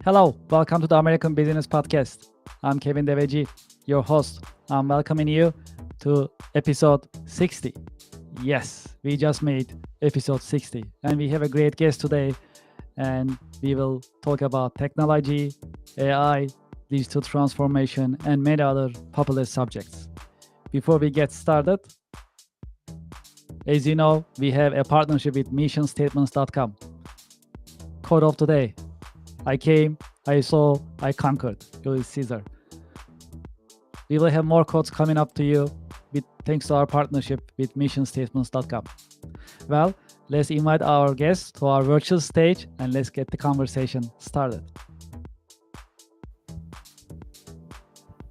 Hello, welcome to the American Business Podcast. I'm Kevin Devecioglu, your host. I'm welcoming you to episode 60. Yes, we just made episode 60, and we have a great guest today, and we will talk about technology, AI, digital transformation, and many other popular subjects. Before we get started, as you know, we have a partnership with missionstatements.com. Quote of today: I came, I saw, I conquered. Julius Caesar. We will have more quotes coming up to you thanks to our partnership with missionstatements.com. Well, let's invite our guests to our virtual stage and let's get the conversation started.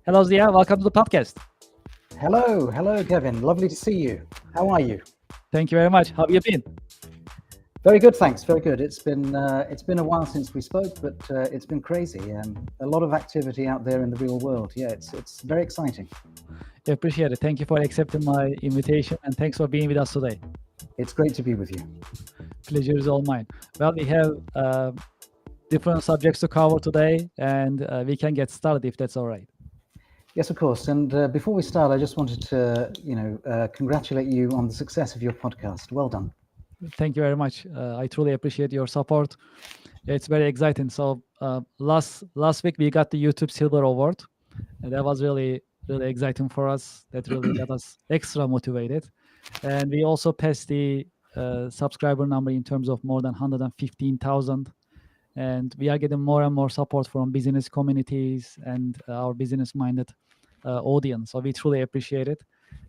Hello, Zia. Welcome to the podcast. Hello, Kevin. Lovely to see you. How are you? Thank you very much. How have you been? Very good, thanks. Very good. It's been a while since we spoke, but it's been crazy and a lot of activity out there in the real world. Yeah, it's very exciting. I appreciate it. Thank you for accepting my invitation and thanks for being with us today. It's great to be with you. Pleasure is all mine. Well, we have different subjects to cover today, and we can get started if that's all right. Yes, of course. And before we start, I just wanted to, congratulate you on the success of your podcast. Well done. Thank you very much. I truly appreciate your support. It's very exciting. So last week we got the YouTube Silver Award, and that was really exciting for us. That really got us extra motivated, and we also passed the subscriber number in terms of more than 115,000, and we are getting more and more support from business communities and our business-minded audience. So we truly appreciate it,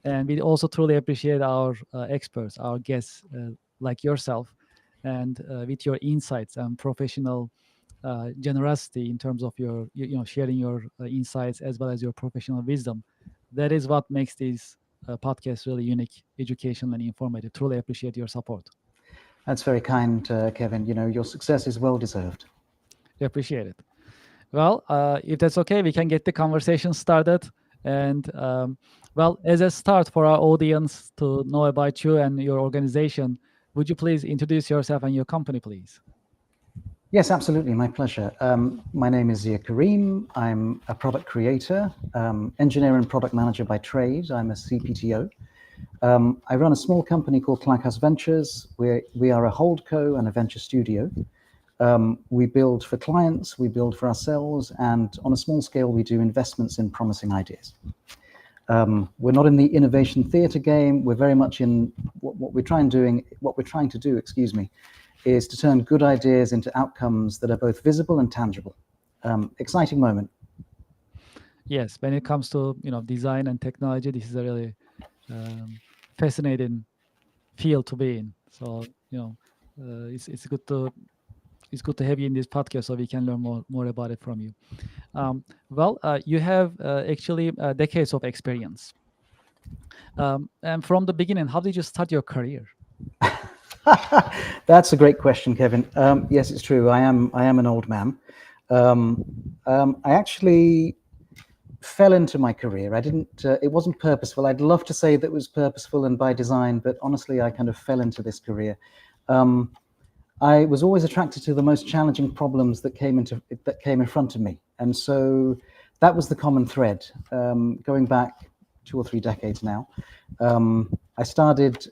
and we also truly appreciate our experts, our guests. Like yourself, and with your insights and professional generosity in terms of your sharing your insights as well as your professional wisdom. That is what makes these podcasts really unique, educational, and informative. Truly appreciate your support. That's very kind, Kevin. You know, your success is well deserved. I appreciate it. Well, if that's okay, we can get the conversation started. And well, as a start for our audience to know about you and your organization, would you please introduce yourself and your company, please? Yes, absolutely. My pleasure. My name is Zia Karim. I'm a product creator, engineer and product manager by trade. I'm a CPTO. I run a small company called Clackhouse Ventures. We are a holdco and a venture studio. We build for clients, we build for ourselves, and on a small scale, we do investments in promising ideas. We're not in the innovation theater game. We're very much in what we're trying to do, is to turn good ideas into outcomes that are both visible and tangible. Exciting moment. Yes, when it comes to design and technology, this is a really fascinating field to be in. So it's good to have you in this podcast so we can learn more about it from you. Well, you have actually decades of experience. And from the beginning, how did you start your career? That's a great question, Kevin. Yes, it's true. I am an old man. I actually fell into my career. I didn't. It wasn't purposeful. I'd love to say that it was purposeful and by design, but honestly, I kind of fell into this career. I was always attracted to the most challenging problems that came in front of me, and so that was the common thread. Going back 2 or 3 decades now, I started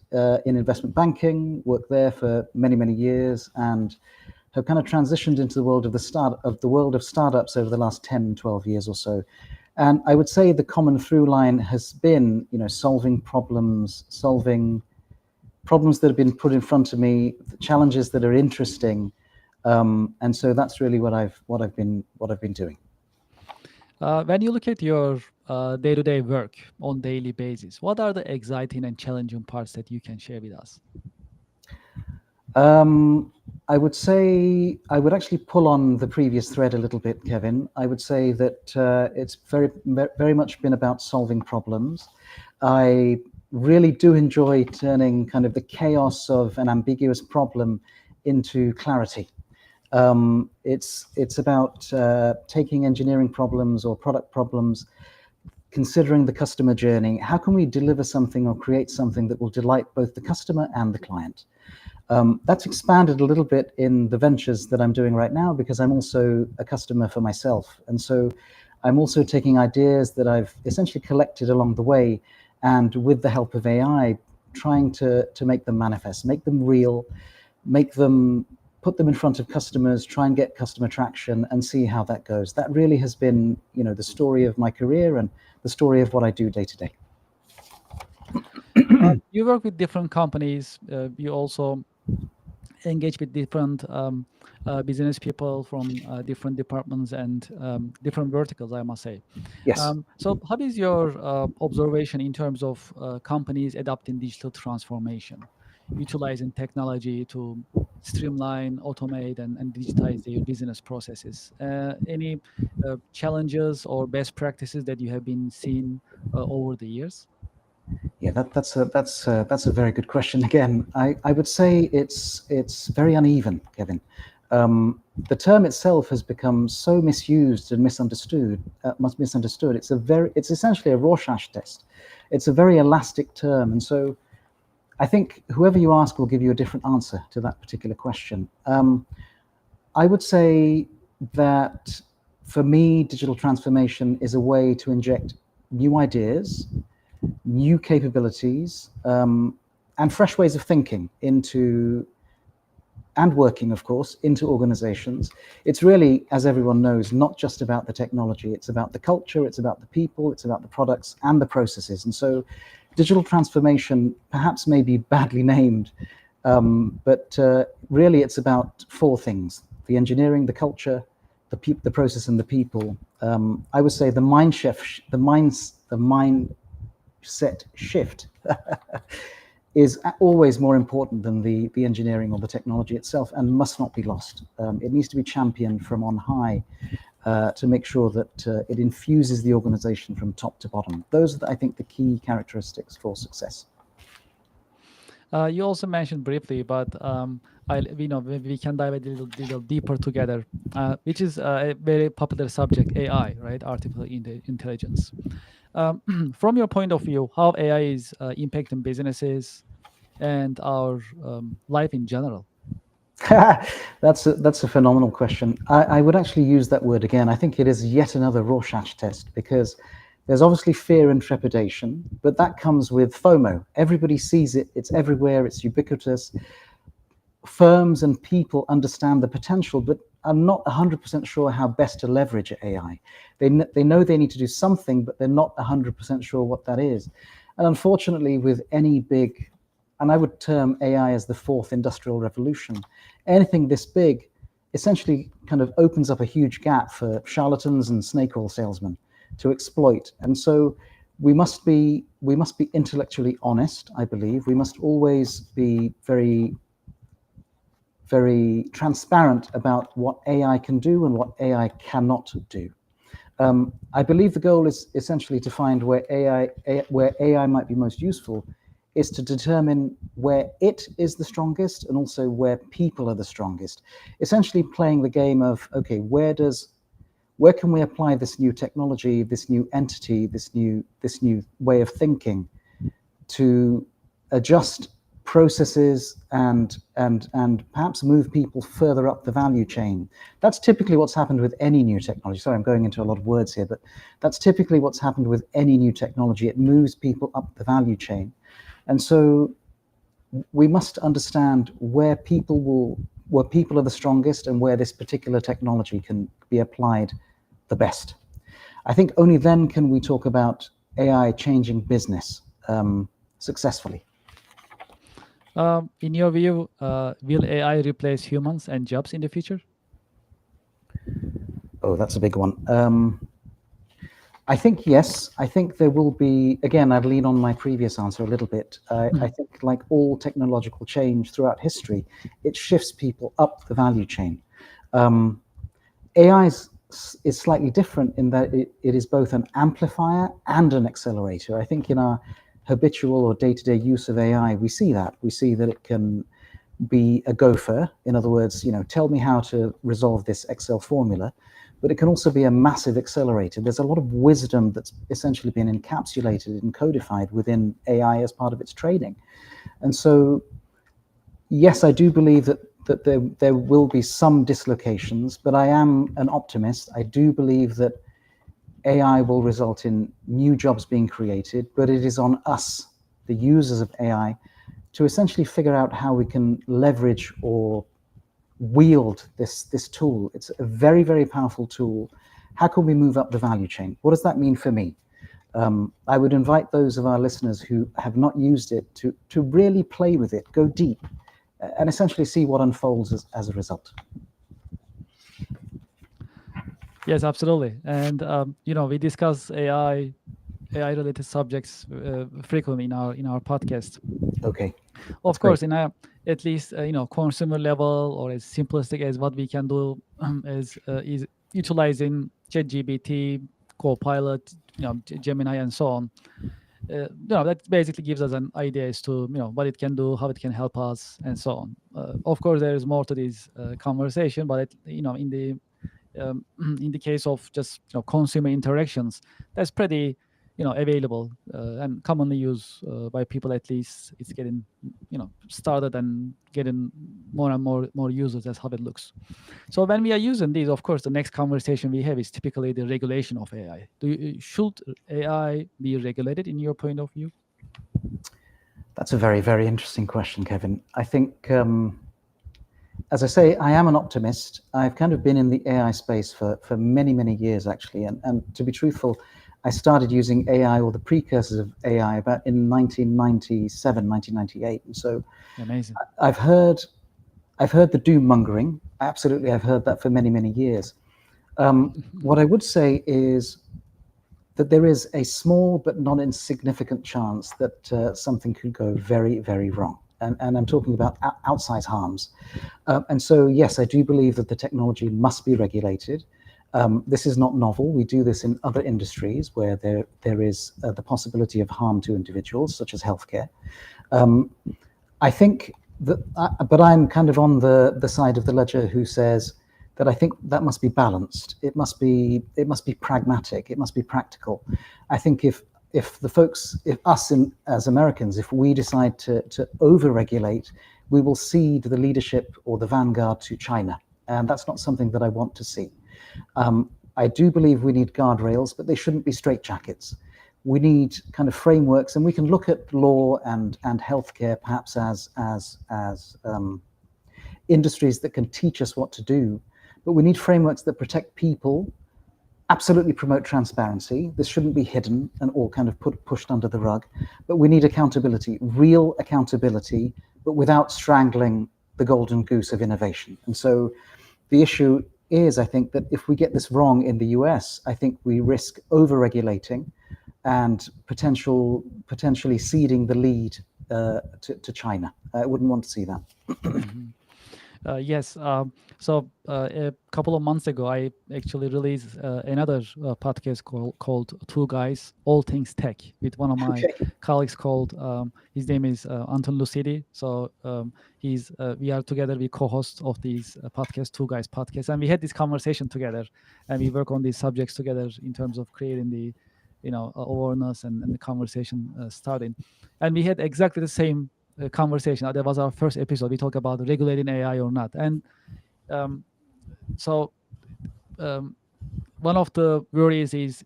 in investment banking, worked there for many years, and have kind of transitioned into the world of startups over the last 10, 12 years or so. And I would say the common through line has been, solving problems that have been put in front of me, the challenges that are interesting, and so that's really what I've been doing. When you look at your day-to-day work on daily basis, what are the exciting and challenging parts that you can share with us? I would say I would actually pull on the previous thread a little bit, Kevin. I would say that it's very much been about solving problems. I really do enjoy turning kind of the chaos of an ambiguous problem into clarity. It's about taking engineering problems or product problems, considering the customer journey. How can we deliver something or create something that will delight both the customer and the client? That's expanded a little bit in the ventures that I'm doing right now, because I'm also a customer for myself. And so I'm also taking ideas that I've essentially collected along the way, and with the help of AI, trying to make them manifest, make them real, put them in front of customers, try and get customer traction, and see how that goes. That really has been, the story of my career and the story of what I do day to day. You work with different companies. You also engage with different business people from different departments and different verticals, I must say. Yes. So how is your observation in terms of companies adopting digital transformation, utilizing technology to streamline, automate, and digitize their business processes? Any challenges or best practices that you have been seeing over the years? Yeah, that's a very good question. Again, I would say it's very uneven, Kevin. The term itself has become so misused and misunderstood. It's essentially a Rorschach test. It's a very elastic term, and so I think whoever you ask will give you a different answer to that particular question. I would say that for me, digital transformation is a way to inject new ideas, new capabilities, and fresh ways of thinking into, and working, of course, into organizations. It's really, as everyone knows, not just about the technology. It's about the culture, it's about the people, it's about the products and the processes. And so digital transformation perhaps may be badly named, but really it's about four things: the engineering, the culture, the process, and the people. I would say the mindset shift is always more important than the engineering or the technology itself, and must not be lost. It needs to be championed from on high to make sure that it infuses the organization from top to bottom. Those are, I think, the key characteristics for success. You also mentioned briefly, but maybe we can dive a little deeper together, which is a very popular subject, AI, right? Artificial intelligence. From your point of view, how AI is impacting businesses and our life in general? That's a phenomenal question. I would actually use that word again. I think it is yet another Rorschach test, because there's obviously fear and trepidation, but that comes with FOMO. Everybody sees it, it's everywhere, it's ubiquitous. Firms and people understand the potential, but are not 100% sure how best to leverage AI. They know they need to do something, but they're not 100% sure what that is. And unfortunately, with any big, and I would term AI as the fourth industrial revolution, anything this big essentially kind of opens up a huge gap for charlatans and snake oil salesmen to exploit. And so we must be intellectually honest, I believe. We must always be very, very transparent about what AI can do and what AI cannot do. I believe the goal is essentially to find where AI might be most useful, is to determine where it is the strongest and also where people are the strongest. Essentially playing the game of, okay, where can we apply this new technology, this new entity, this new way of thinking to adjust processes and perhaps move people further up the value chain. That's typically what's happened with any new technology. Sorry, I'm going into a lot of words here, but that's typically what's happened with any new technology. It moves people up the value chain. And so we must understand where people are the strongest and where this particular technology can be applied the best. I think only then can we talk about AI changing business successfully. In your view, will AI replace humans and jobs in the future? Oh, that's a big one. I think yes. I think there will be, again, I'd lean on my previous answer a little bit. I think like all technological change throughout history, it shifts people up the value chain. AI is slightly different in that it is both an amplifier and an accelerator. I think in our habitual or day-to-day use of AI, we see that. We see that it can be a gopher. In other words, tell me how to resolve this Excel formula. But it can also be a massive accelerator. There's a lot of wisdom that's essentially been encapsulated and codified within AI as part of its training. And so yes, I do believe that there will be some dislocations, but I am an optimist. I do believe that AI will result in new jobs being created, but it is on us, the users of AI, to essentially figure out how we can leverage or wield this tool. It's a very, very powerful tool. How can we move up the value chain? What does that mean for me? I would invite those of our listeners who have not used it to really play with it, go deep, and essentially see what unfolds as a result. Yes, absolutely. And we discuss AI related subjects frequently in our podcast. Okay. Of Great. course, in a at least consumer level, or as simplistic as what we can do is utilizing ChatGPT, Copilot, Gemini, and so on. That basically gives us an idea as to what it can do, how it can help us, and so on. Of course, there is more to this conversation, but in the case of just consumer interactions, that's pretty available and commonly used by people. At least it's getting started and getting more and more users. That's how it looks. So when we are using these, of course, the next conversation we have is typically the regulation of AI. Should AI be regulated in your point of view? That's a very, very interesting question, Kevin. I think, as I say, I am an optimist. I've kind of been in the AI space for many, many years, actually. And to be truthful, I started using AI, or the precursors of AI, about in 1997, 1998. And so Amazing. I've heard the doom mongering. Absolutely, I've heard that for many, many years. What I would say is that there is a small but not insignificant chance that something could go very, very wrong. And I'm talking about outsized harms. And so, yes, I do believe that the technology must be regulated. This is not novel. We do this in other industries where there is the possibility of harm to individuals, such as healthcare. I think that, but I'm kind of on the side of the ledger who says that I think that must be balanced. It must be pragmatic. It must be practical. I think if us as Americans, if we decide to over-regulate, we will cede the leadership or the vanguard to China, and that's not something that I want to see. I do believe we need guardrails, but they shouldn't be straitjackets. We need kind of frameworks, and we can look at law and healthcare perhaps as industries that can teach us what to do, but we need frameworks that protect people, absolutely promote transparency. This shouldn't be hidden and all kind of pushed under the rug, but we need accountability, real accountability, but without strangling the golden goose of innovation. And so the issue is, I think, that if we get this wrong in the US, I think we risk over-regulating and potentially ceding the lead to China. I wouldn't want to see that. Yes. So a couple of months ago, I actually released another podcast called Two Guys, All Things Tech, with one of my colleagues called, his name is Anton Lucidi. So we are together, we co-host of these podcast, Two Guys podcast. And we had this conversation together, and we work on these subjects together in terms of creating the, awareness and the conversation starting. And we had exactly the same conversation. That was our first episode. We talk about regulating AI or not. And so one of the worries is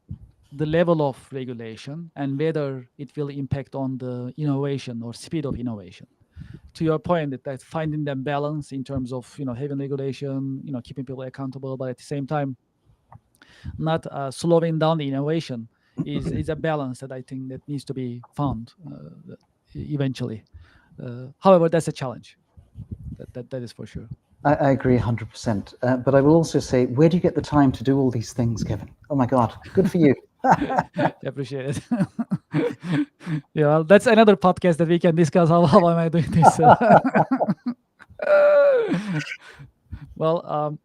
the level of regulation and whether it will impact on the innovation or speed of innovation. To your point, that finding that balance in terms of having regulation, keeping people accountable, but at the same time not slowing down the innovation is a balance that I think that needs to be found eventually. However, that's a challenge. That is for sure. I agree 100%. But I will also say, where do you get the time to do all these things, Kevin? Oh my God, good for you. Appreciate it. Yeah, well, that's another podcast that we can discuss. How am I doing this? Well,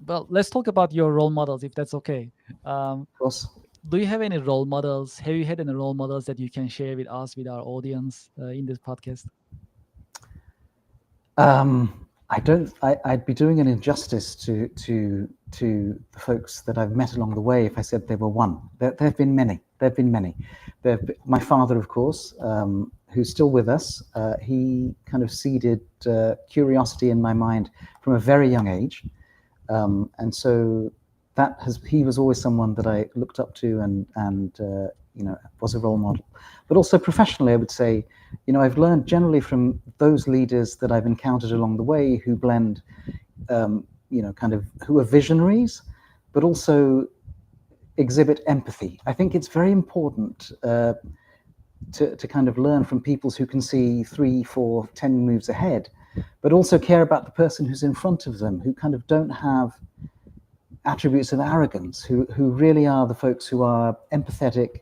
well, let's talk about your role models, if that's okay. Of course. Do you have any role models? Have you had any role models that you can share with us, with our audience, in this podcast? I don't. I'd be doing an injustice to the folks that I've met along the way if I said there were one. There have been many. There have been many. My father, of course, who's still with us, he kind of seeded curiosity in my mind from a very young age. And so he was always someone that I looked up to and was a role model. But also professionally, I would say, I've learned generally from those leaders that I've encountered along the way who blend, who are visionaries, but also exhibit empathy. I think it's very important to kind of learn from people who can see 3, 4, 10 moves ahead, but also care about the person who's in front of them, who kind of don't have attributes of arrogance, who really are the folks who are empathetic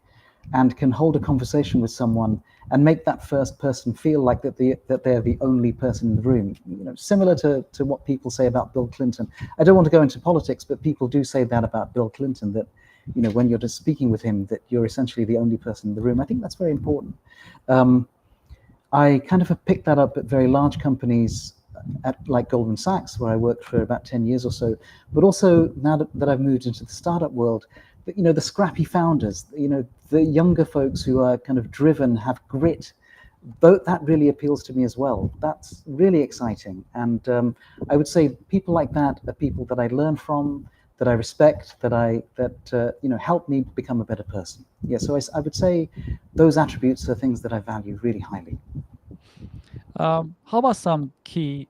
and can hold a conversation with someone and make that first person feel like that they're the only person in the room. Similar to what people say about Bill Clinton. I don't want to go into politics, but people do say that about Bill Clinton, that when you're just speaking with him, that you're essentially the only person in the room. I think that's very important. I kind of have picked that up at very large companies like Goldman Sachs, where I worked for about 10 years or so, but also now that I've moved into the startup world, the scrappy founders, the younger folks who are kind of driven, have grit, that really appeals to me as well. That's really exciting. And I would say people like that are people that I learn from, that I respect, that help me become a better person. Yeah, so I would say those attributes are things that I value really highly. How about some key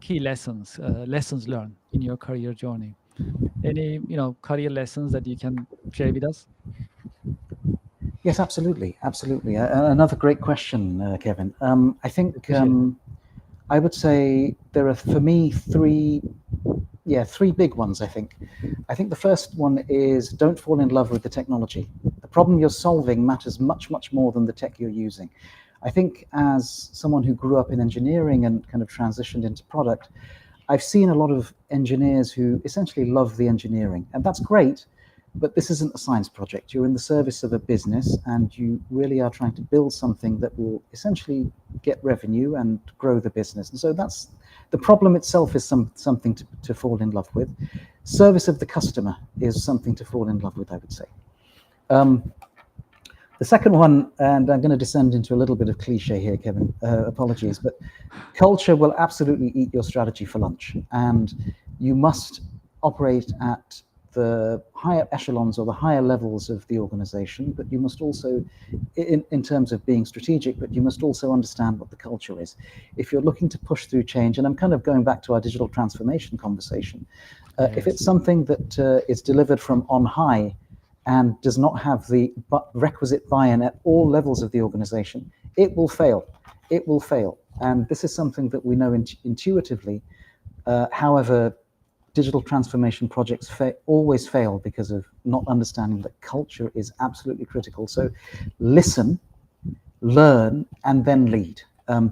lessons learned in your career journey? Any career lessons that you can share with us? Yes, absolutely. Another great question, Kevin. I think I would say there are, for me, three big ones. I think the first one is don't fall in love with the technology. The problem you're solving matters much, much more than the tech you're using. I think as someone who grew up in engineering and kind of transitioned into product, I've seen a lot of engineers who essentially love the engineering, and that's great, but this isn't a science project. You're in the service of a business, and you really are trying to build something that will essentially get revenue and grow the business. And so that's the problem itself, is something to fall in love with. Service of the customer is something to fall in love with, I would say. The second one, and I'm going to descend into a little bit of cliche here, Kevin, apologies, but culture will absolutely eat your strategy for lunch, and you must operate at the higher echelons or the higher levels of the organization, but you must also, in terms of being strategic, but you must also understand what the culture is. If you're looking to push through change, and I'm kind of going back to our digital transformation conversation, if it's something that is delivered from on high and does not have the requisite buy-in at all levels of the organization, it will fail. It will fail. And this is something that we know intuitively. However, digital transformation projects always fail because of not understanding that culture is absolutely critical. So listen, learn, and then lead.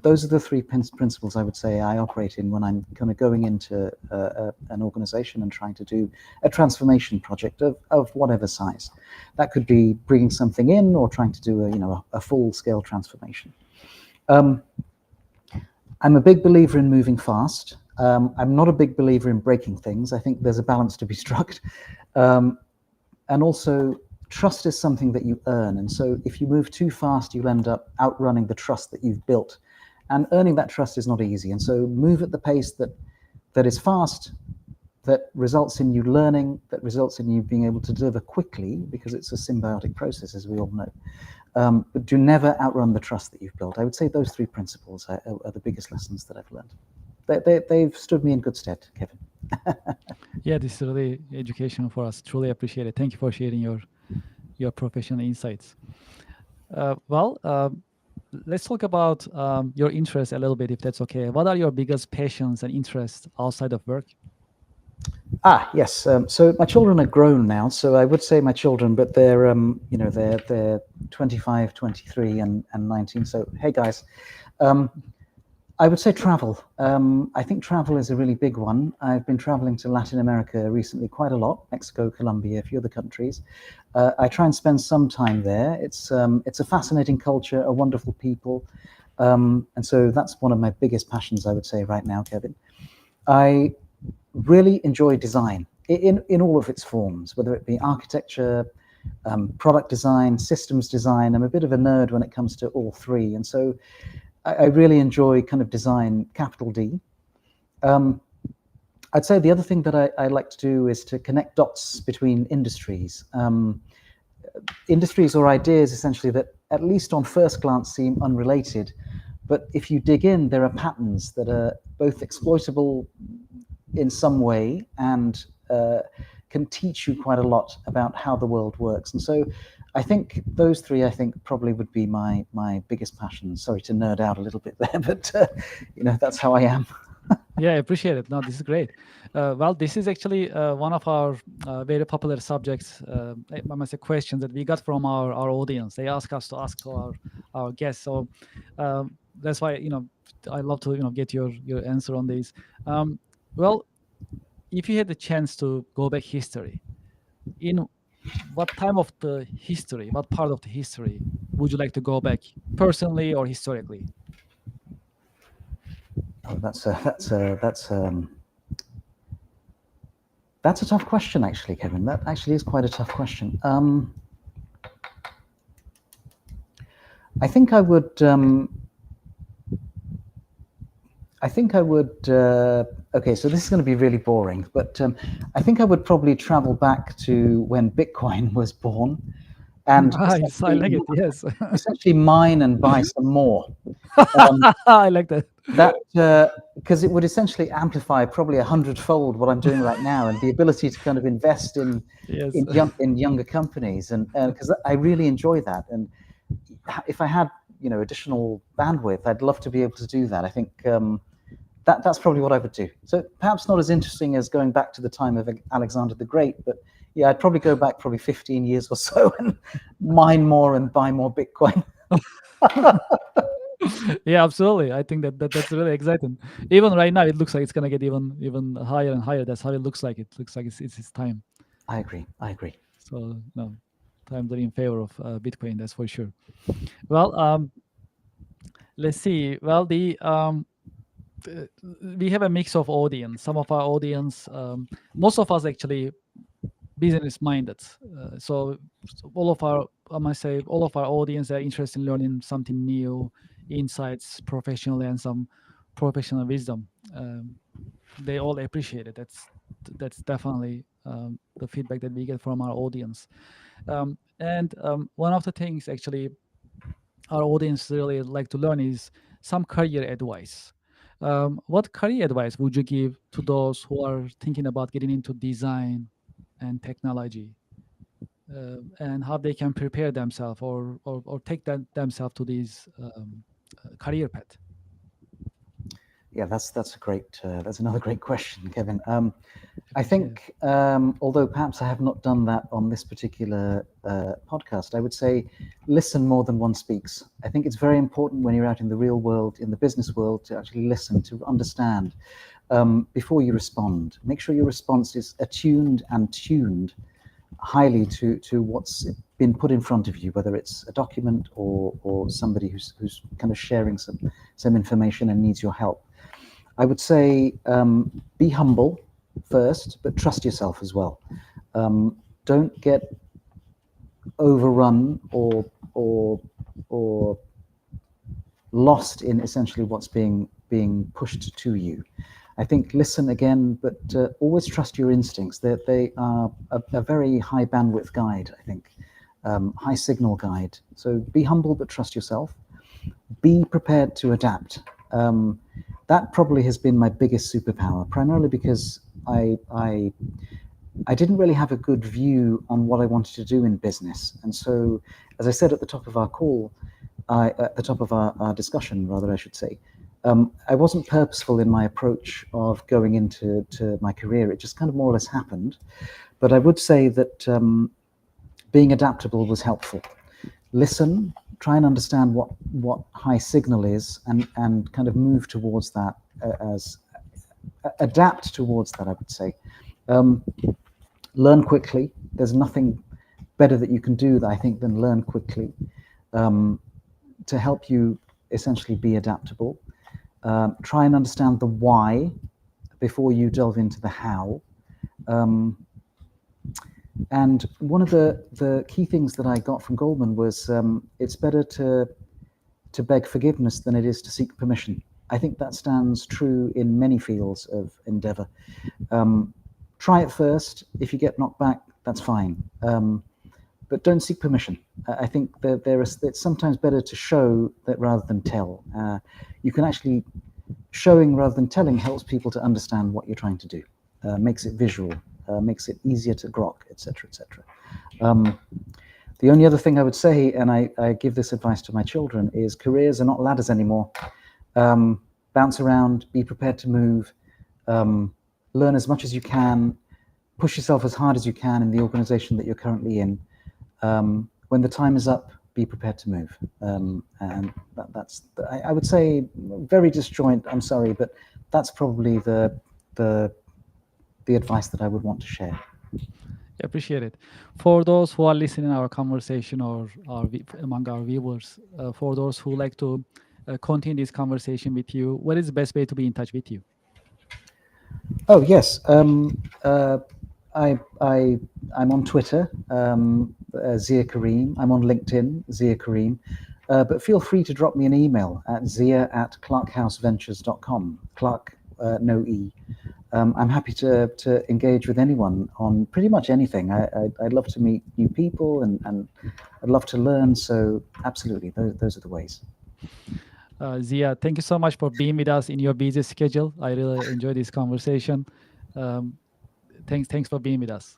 Those are the three principles I would say I operate in when I'm kind of going into an organization and trying to do a transformation project of whatever size. That could be bringing something in or trying to do a full-scale transformation. I'm a big believer in moving fast. I'm not a big believer in breaking things. I think there's a balance to be struck. And also, trust is something that you earn. And so if you move too fast, you'll end up outrunning the trust that you've built. And earning that trust is not easy. And so move at the pace that is fast, that results in you learning, that results in you being able to deliver quickly, because it's a symbiotic process, as we all know. But do never outrun the trust that you've built. I would say those three principles are the biggest lessons that I've learned. They've stood me in good stead, Kevin. Yeah, this is really educational for us. Truly appreciate it. Thank you for sharing your professional insights. Let's talk about your interests a little bit, if that's okay. What are your biggest passions and interests outside of work? Yes. So my children are grown now, so I would say my children, but they're 25, 23, and 19. So hey, guys. I would say travel. I think travel is a really big one. I've been traveling to Latin America recently quite a lot, Mexico, Colombia, a few other countries. I try and spend some time there. It's a fascinating culture, a wonderful people. And so that's one of my biggest passions, I would say, right now, Kevin. I really enjoy design in all of its forms, whether it be architecture, product design, systems design. I'm a bit of a nerd when it comes to all three. And so I really enjoy kind of design, capital D. I'd say the other thing that I like to do is to connect dots between industries. Industries or ideas, essentially, that at least on first glance seem unrelated. But if you dig in, there are patterns that are both exploitable in some way and can teach you quite a lot about how the world works. And so I think those three, I think, probably would be my biggest passion. Sorry to nerd out a little bit there, but that's how I am. Yeah, I appreciate it. No, this is great. Well, this is actually one of our very popular subjects. I must say, questions that we got from our audience. They ask us to ask to our guests. So that's why I love to get your answer on this. Well, if you had the chance to go back history, in what time of the history, what part of the history would you like to go back, personally or historically? Oh, that's a tough question, actually, Kevin. That actually is quite a tough question. I think I would. Okay, so this is going to be really boring, but I think I would probably travel back to when Bitcoin was born, and Nice, I like it. Yes, essentially mine and buy some more. I like that. That because it would essentially amplify probably 100-fold what I'm doing right now, and the ability to kind of invest in Yes. in younger companies, and because I really enjoy that. And if I had additional bandwidth, I'd love to be able to do that. I think that's probably what I would do. So perhaps not as interesting as going back to the time of Alexander the Great, but yeah, I'd probably go back probably 15 years or so and mine more and buy more Bitcoin. Yeah, absolutely. I think that's really exciting. Even right now, it looks like it's gonna get even higher and higher. That's how it looks like. It looks like it's time. I agree. So no, times are in favor of Bitcoin. That's for sure. Well, let's see. Well, we have a mix of audience. Some of our audience, most of us actually business minded. So all of our, I must say, all of our audience are interested in learning something new, insights, professionally, and some professional wisdom. They all appreciate it. That's definitely the feedback that we get from our audience. And one of the things actually our audience really like to learn is some career advice. What career advice would you give to those who are thinking about getting into design and technology, and how they can prepare themselves or take themselves to these career path? Yeah, that's a great. That's another great question, Kevin. I Appreciate it. think, although perhaps I have not done that on this particular podcast, I would say listen more than one speaks. I think it's very important when you're out in the real world, in the business world, to actually listen, to understand before you respond. Make sure your response is attuned and tuned highly to what's been put in front of you, whether it's a document or somebody who's kind of sharing some information and needs your help. I would say be humble first, but trust yourself as well. Don't get overrun or lost in essentially what's being pushed to you. I think listen again, but always trust your instincts. They are a very high bandwidth guide, I think, high signal guide. So be humble, but trust yourself. Be prepared to adapt. That probably has been my biggest superpower, primarily because I didn't really have a good view on what I wanted to do in business. And so, as I said at the top of our call, at the top of our discussion, rather, I should say, I wasn't purposeful in my approach of going into my career. It just kind of more or less happened. But I would say that being adaptable was helpful. Listen, try and understand what high signal is, and kind of move towards that, adapt towards that, I would say. Learn quickly. There's nothing better that you can do, I think, than learn quickly to help you essentially be adaptable. Try and understand the why before you delve into the how. And one of the key things that I got from Goldman was it's better to beg forgiveness than it is to seek permission. I think that stands true in many fields of endeavor. Try it first. If you get knocked back, that's fine. But don't seek permission. I think that it's sometimes better to show that rather than tell. You can actually, showing rather than telling helps people to understand what you're trying to do, makes it visual, makes it easier to grok, etc., etc. The only other thing I would say, and I give this advice to my children, is careers are not ladders anymore. Bounce around, be prepared to move, learn as much as you can, push yourself as hard as you can in the organization that you're currently in. When the time is up, be prepared to move. And that's, I would say, very disjoint, I'm sorry, but that's probably the advice that I would want to share. Appreciate it. For those who are listening our conversation or among our viewers, for those who like to continue this conversation with you, what is the best way to be in touch with you? Oh yes, I'm on Twitter, Zia Kareem. I'm on LinkedIn, Zia Kareem. But feel free to drop me an email at zia@clarkhouseventures.com. Clark, no E. I'm happy to engage with anyone on pretty much anything. I'd love to meet new people and I'd love to learn. So absolutely, those are the ways. Zia, thank you so much for being with us in your busy schedule. I really enjoyed this conversation. Thanks for being with us.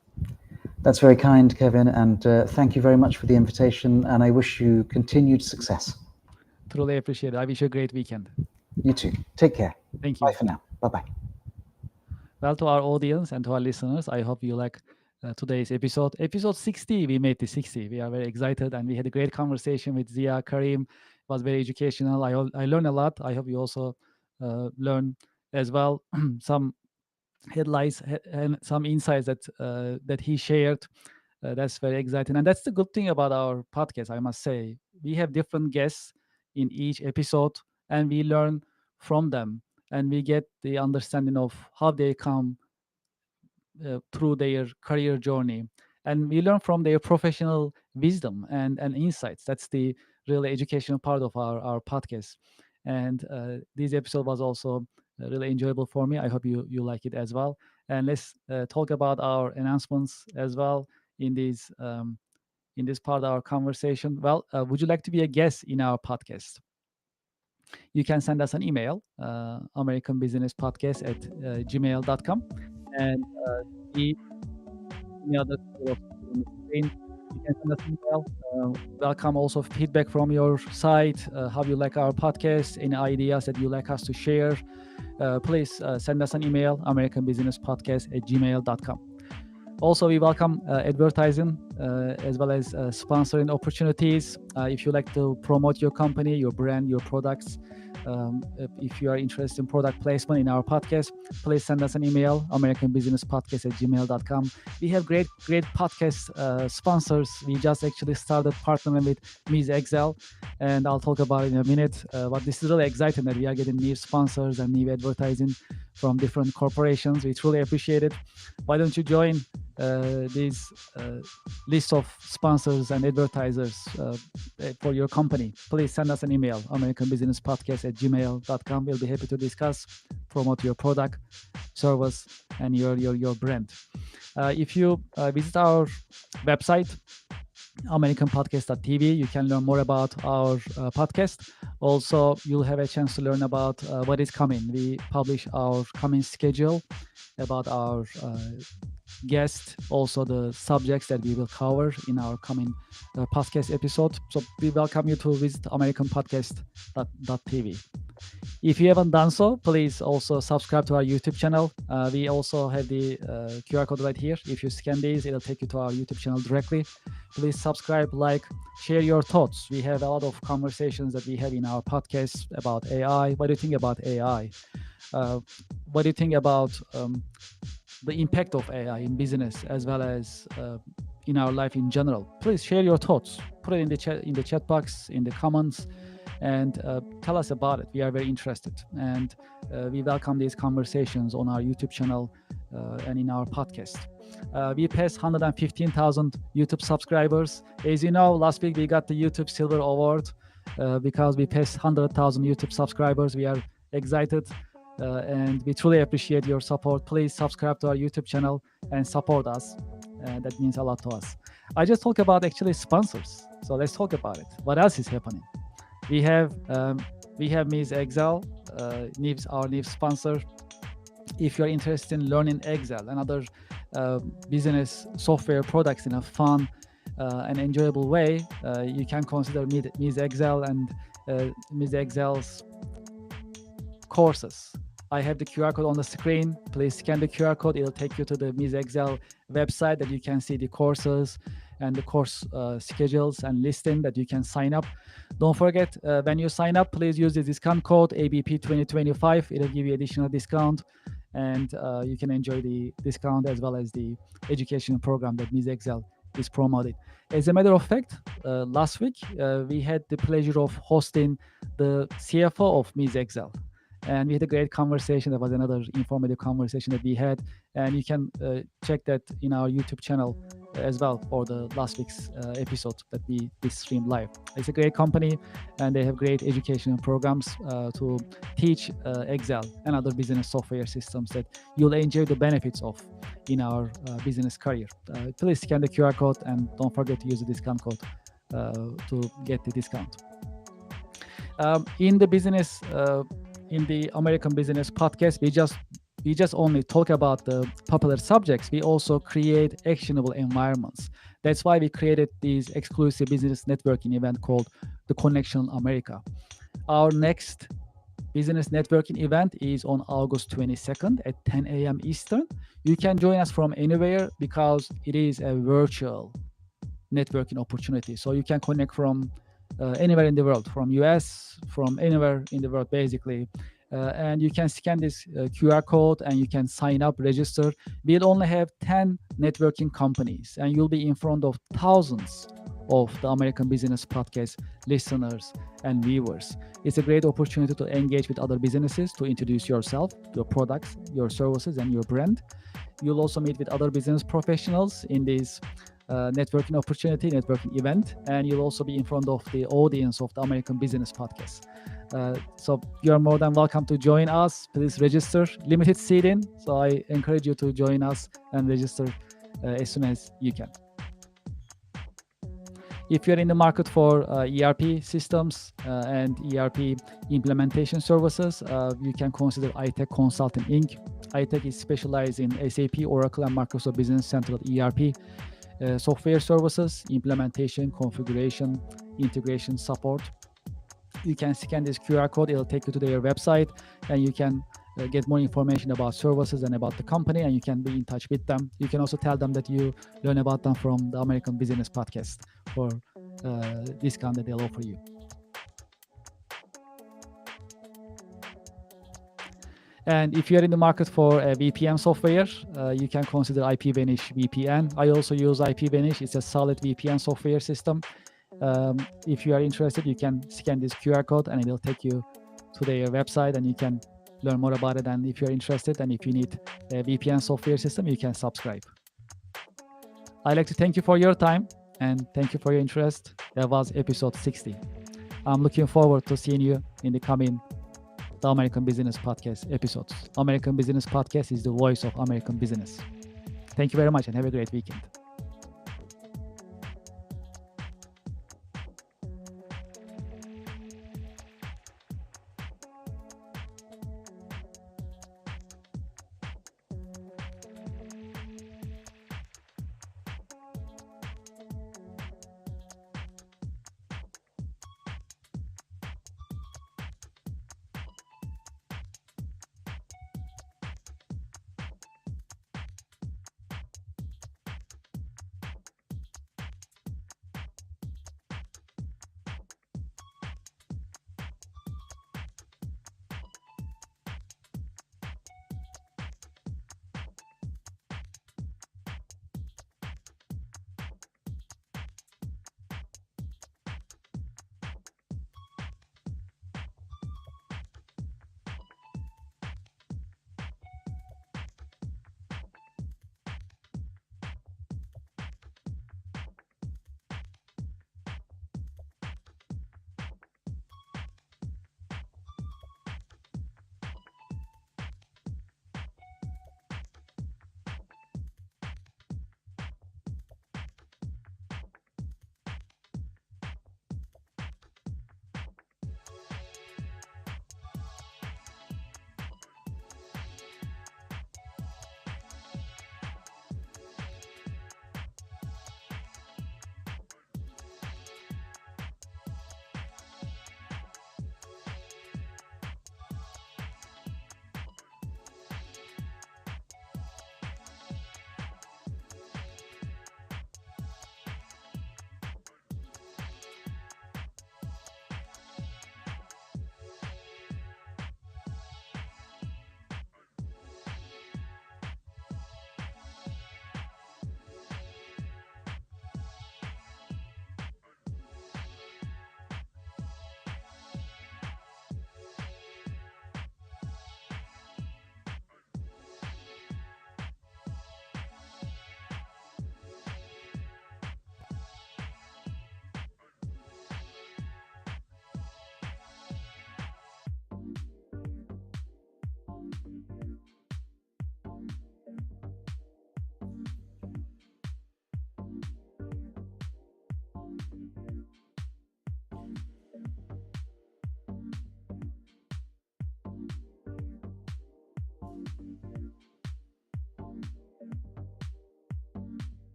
That's very kind, Kevin, and thank you very much for the invitation, and I wish you continued success. Truly appreciate it. I wish you a great weekend. You too. Take care. Thank you. Bye for now. Bye-bye. Well, to our audience and to our listeners, I hope you like today's episode. Episode 60, we made the 60. We are very excited, and we had a great conversation with Zia Kareem. It was very educational. I learned a lot. I hope you also learn as well some headlines and some insights that he shared. That's very exciting, and that's the good thing about our podcast. I must say, we have different guests in each episode, and we learn from them, and we get the understanding of how they come through their career journey, and we learn from their professional wisdom and insights. That's the really educational part of our podcast, and this episode was also really enjoyable for me. I hope you like it as well, and let's talk about our announcements as well in this part of our conversation. Well, would you like to be a guest in our podcast? You can send us an email, americanbusinesspodcast@gmail.com, and the email address is also on the screen. You can send us an email. Welcome also feedback from your side, how you like our podcast, any ideas that you like us to share. Please send us an email, americanbusinesspodcast@gmail.com. Also, we welcome advertising as well as sponsoring opportunities. If you like to promote your company, your brand, your products, if you are interested in product placement in our podcast, please send us an email, americanbusinesspodcast@gmail.com. We have great podcast sponsors. We just actually started partnering with Ms. Excel, and I'll talk about it in a minute. But this is really exciting that we are getting new sponsors and new advertising from different corporations. We truly appreciate it. Why don't you join this list of sponsors and advertisers for your company? Please send us an email, americanbusinesspodcast@gmail.com. We'll be happy to discuss, promote your product, service, and your brand. If you visit our website, americanpodcast.tv, you can learn more about our podcast. Also, you'll have a chance to learn about what is coming. We publish our coming schedule about our guests, also the subjects that we will cover in our coming podcast episode. So we welcome you to visit americanpodcast.tv. If you haven't done so, please also subscribe to our YouTube channel. We also have the QR code right here. If you scan these, it'll take you to our YouTube channel directly. Please subscribe, like, share your thoughts. We have a lot of conversations that we have in our podcast about AI. What do you think about AI? What do you think about the impact of AI in business as well as in our life in general? Please share your thoughts. Put it in the chat box, in the comments, and tell us about it. We are very interested, and we welcome these conversations on our YouTube channel and in our podcast. We passed 115,000 YouTube subscribers. As you know, last week we got the YouTube Silver Award because we passed 100,000 YouTube subscribers. We are excited and we truly appreciate your support. Please subscribe to our YouTube channel and support us. That means a lot to us. I just talked about actually sponsors. So let's talk about it. What else is happening? We have Ms. Excel, our new sponsor. If you're interested in learning Excel and other business software products in a fun and enjoyable way, you can consider Ms. Excel and Ms. Excel's courses. I have the QR code on the screen. Please scan the QR code. It'll take you to the Ms. Excel website that you can see the courses and the course schedules and listing that you can sign up. Don't forget, when you sign up, please use the discount code ABP2025. It'll give you additional discount, and you can enjoy the discount as well as the education program that Ms. Excel is promoting. As a matter of fact, last week we had the pleasure of hosting the CFO of Ms. Excel. And we had a great conversation. That was another informative conversation that we had. And you can check that in our YouTube channel as well for the last week's episode that we streamed live. It's a great company and they have great educational programs to teach Excel and other business software systems that you'll enjoy the benefits of in our business career. Please scan the QR code and don't forget to use the discount code to get the discount. In the American Business Podcast, we just only talk about the popular subjects. We also create actionable environments. That's why we created this exclusive business networking event called the Connection America. Our next business networking event is on August 22nd at 10 a.m. Eastern. You can join us from anywhere because it is a virtual networking opportunity. So you can connect from anywhere in the world, from US, from anywhere in the world, basically. And you can scan this QR code and you can sign up, register. We'll only have 10 networking companies and you'll be in front of thousands of the American Business Podcast listeners and viewers. It's a great opportunity to engage with other businesses, to introduce yourself, your products, your services, and your brand. You'll also meet with other business professionals in this networking event, and you'll also be in front of the audience of the American Business Podcast. So you're more than welcome to join us. Please register. Limited seating, so I encourage you to join us and register as soon as you can. If you're in the market for ERP systems and ERP implementation services, you can consider iTech Consulting Inc. iTech is specialized in SAP, Oracle, and Microsoft Business Central ERP software services, implementation, configuration, integration, support. You can scan this QR code. It'll take you to their website, and you can get more information about services and about the company, and you can be in touch with them. You can also tell them that you learn about them from the American Business Podcast for discount that they'll offer you. And if you're in the market for a VPN software, you can consider IPVANISH VPN. I also use IPVANISH. It's a solid VPN software system. If you are interested, you can scan this QR code and it'll take you to their website and you can learn more about it. And if you're interested and if you need a VPN software system, you can subscribe. I'd like to thank you for your time and thank you for your interest. That was episode 60. I'm looking forward to seeing you in the coming the American Business Podcast episodes. American Business Podcast is the voice of American business. Thank you very much and have a great weekend.